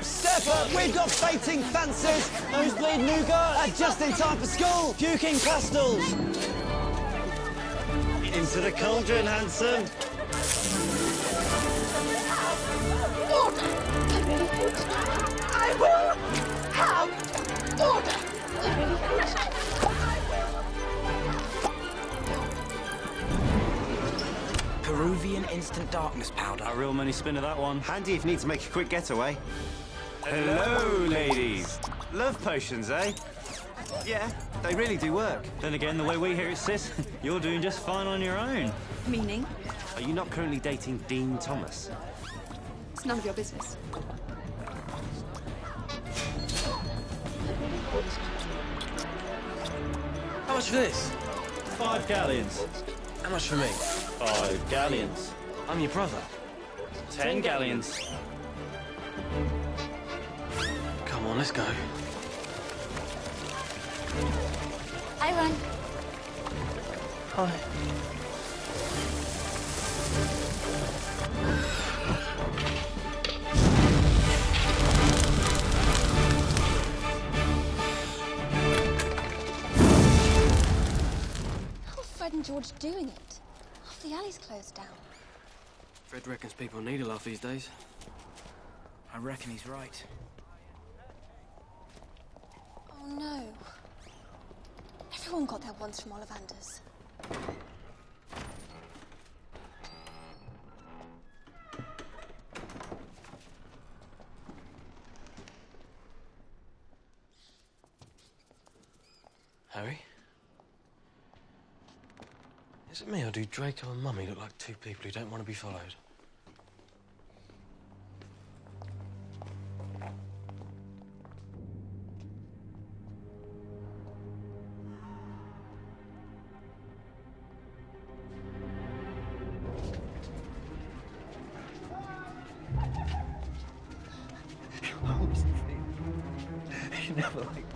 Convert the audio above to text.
Step up! We've got fainting fancies, nosebleed nougat, just in time for school, puking pastels. Into the cauldron, handsome. Order! I will have order! Peruvian instant darkness powder. A real money spinner, that one. Handy if you need to make a quick getaway. Hello, ladies. Love potions, eh? Yeah, they really do work. Then again, the way we hear it, sis, you're doing just fine on your own. Meaning? Are you not currently dating Dean Thomas? It's none of your business. How much for this? 5 galleons. How much for me? 5 galleons. I'm your brother. 10 galleons. Come on, let's go. I run. Hi. How's Fred and George doing it? Half the alley's closed down. Fred reckons people need a laugh these days. I reckon he's right. Oh no. Everyone got there once from Ollivander's. Harry? Is it me, or do Draco and Mummy look like two people who don't want to be followed? You never liked